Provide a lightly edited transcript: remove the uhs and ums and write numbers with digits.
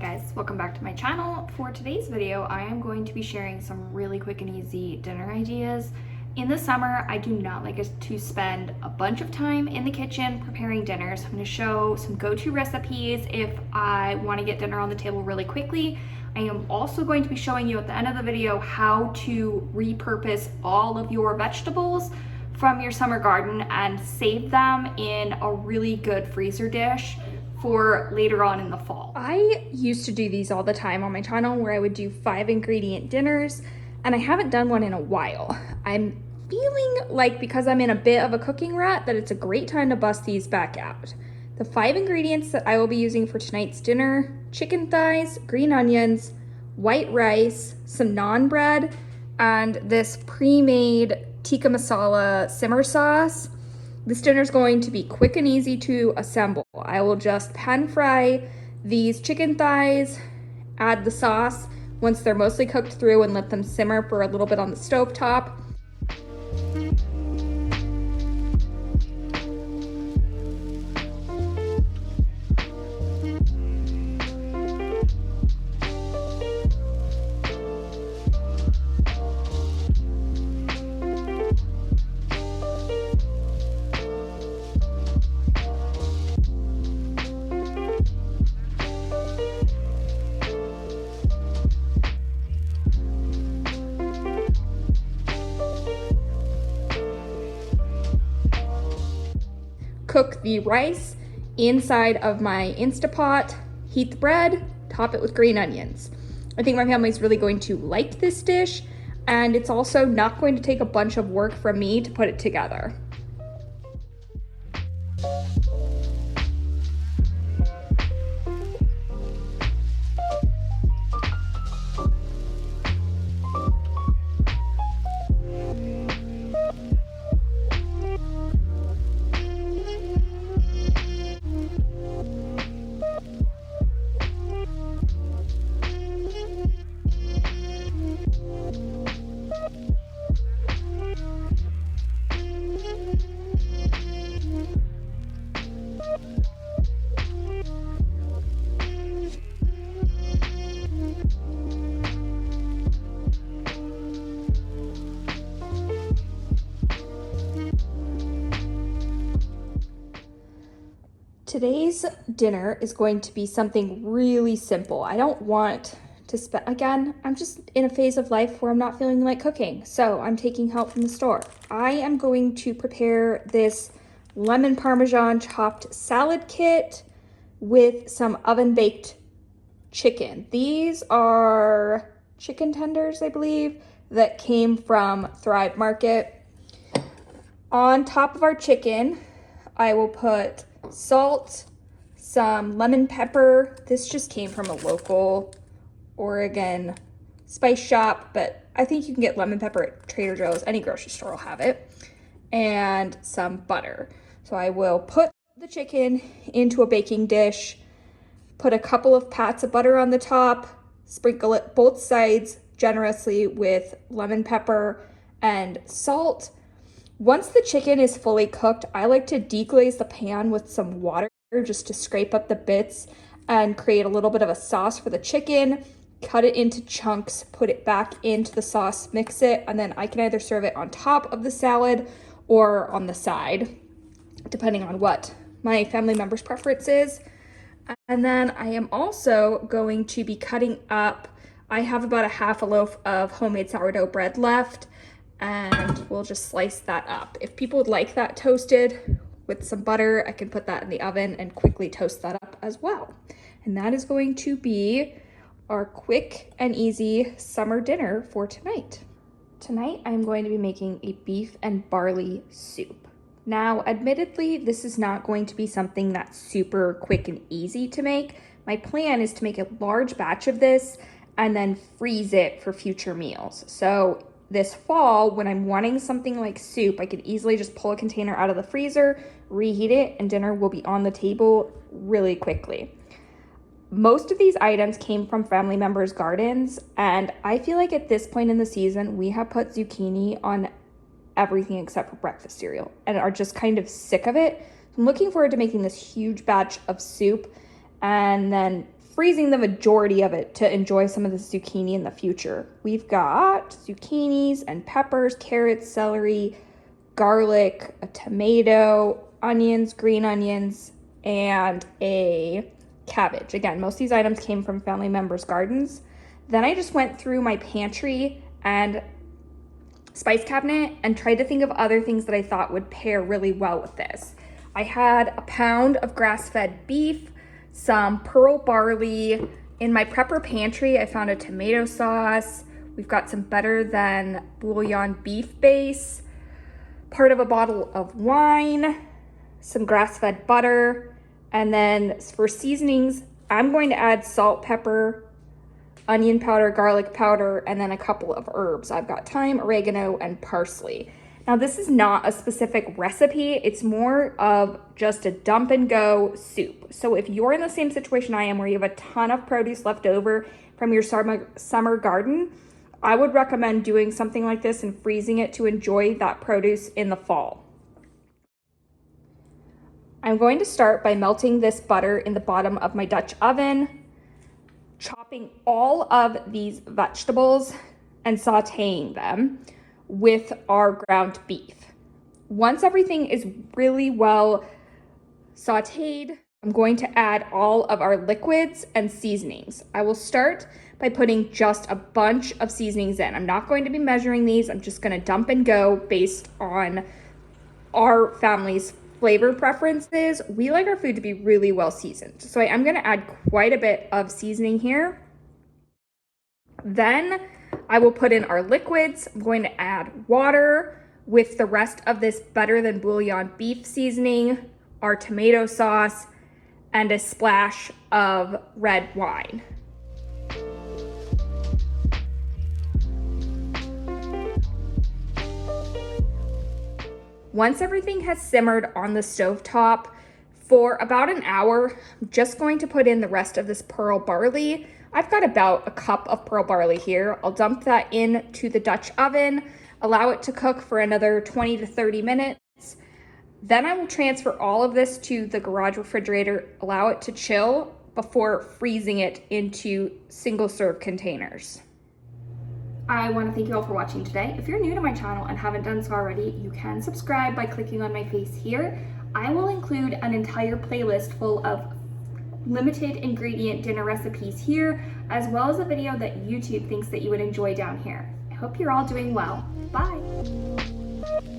guys, welcome back to my channel. For today's video, I am going to be sharing some really quick and easy dinner ideas. In the summer, I do not like us to spend a bunch of time in the kitchen preparing dinner, so I'm going to show some go-to recipes if I want to get dinner on the table really quickly. I am also going to be showing you at the end of the video how to repurpose all of your vegetables from your summer garden and save them in a really good freezer dish for later on in the fall. I used to do these all the time on my channel where I would do 5-ingredient dinners, and I haven't done one in a while. I'm feeling like, because I'm in a bit of a cooking rut, that it's a great time to bust these back out. The 5 ingredients that I will be using for tonight's dinner: chicken thighs, green onions, white rice, some naan bread, and this pre-made tikka masala simmer sauce. This dinner is going to be quick and easy to assemble. I will just pan fry these chicken thighs, add the sauce once they're mostly cooked through, and let them simmer for a little bit on the stove top. Cook the rice inside of my Instapot, heat the bread, top it with green onions. I think my family's really going to like this dish, and it's also not going to take a bunch of work from me to put it together. Today's dinner is going to be something really simple. I don't want to spend, again, I'm just in a phase of life where I'm not feeling like cooking, so I'm taking help from the store. I am going to prepare this lemon parmesan chopped salad kit with some oven baked chicken. These are chicken tenders, I believe, that came from Thrive Market. On top of our chicken, I will put salt, some lemon pepper. This just came from a local Oregon spice shop, but I think you can get lemon pepper at Trader Joe's. Any grocery store will have it. And some butter. So I will put the chicken into a baking dish, put a couple of pats of butter on the top, sprinkle it both sides generously with lemon pepper and salt. Once the chicken is fully cooked, I like to deglaze the pan with some water just to scrape up the bits and create a little bit of a sauce for the chicken. Cut it into chunks, put it back into the sauce, mix it, and then I can either serve it on top of the salad or on the side, depending on what my family member's preference is. And then I am also going to be cutting up, I have about a half a loaf of homemade sourdough bread left, and we'll just slice that up. If people would like that toasted with some butter, I can put that in the oven and quickly toast that up as well. And that is going to be our quick and easy summer dinner for tonight. Tonight, I'm going to be making a beef and barley soup. Now, admittedly, this is not going to be something that's super quick and easy to make. My plan is to make a large batch of this and then freeze it for future meals. So this fall, when I'm wanting something like soup, I could easily just pull a container out of the freezer, reheat it, and dinner will be on the table really quickly. Most of these items came from family members' gardens, and I feel like at this point in the season, we have put zucchini on everything except for breakfast cereal and are just kind of sick of it. I'm looking forward to making this huge batch of soup and then freezing the majority of it to enjoy some of the zucchini in the future. We've got zucchinis and peppers, carrots, celery, garlic, a tomato, onions, green onions, and a cabbage. Again, most of these items came from family members' gardens. Then I just went through my pantry and spice cabinet and tried to think of other things that I thought would pair really well with this. I had a pound of grass-fed beef, some pearl barley. In my prepper pantry, I found a tomato sauce. We've got some better than bouillon beef base, part of a bottle of wine, some grass-fed butter, and then for seasonings, I'm going to add salt, pepper, onion powder, garlic powder, and then a couple of herbs. I've got thyme, oregano, and parsley. Now, this is not a specific recipe. It's more of just a dump and go soup. So if you're in the same situation I am where you have a ton of produce left over from your summer garden, I would recommend doing something like this and freezing it to enjoy that produce in the fall. I'm going to start by melting this butter in the bottom of my Dutch oven, chopping all of these vegetables and sauteing them with our ground beef. Once everything is really well sauteed, I'm going to add all of our liquids and seasonings. I will start by putting just a bunch of seasonings in. I'm not going to be measuring these. I'm just going to dump and go based on our family's flavor preferences. We like our food to be really well seasoned. So I am going to add quite a bit of seasoning here. Then I will put in our liquids. I'm going to add water with the rest of this better than bouillon beef seasoning, our tomato sauce, and a splash of red wine. Once everything has simmered on the stovetop for about an hour, I'm just going to put in the rest of this pearl barley. I've got about a cup of pearl barley here. I'll dump that into the Dutch oven, allow it to cook for another 20 to 30 minutes. Then I will transfer all of this to the garage refrigerator, allow it to chill before freezing it into single serve containers. I want to thank you all for watching today. If you're new to my channel and haven't done so already, you can subscribe by clicking on my face here. I will include an entire playlist full of limited ingredient dinner recipes here, as well as a video that YouTube thinks that you would enjoy down here. I hope you're all doing well. Bye.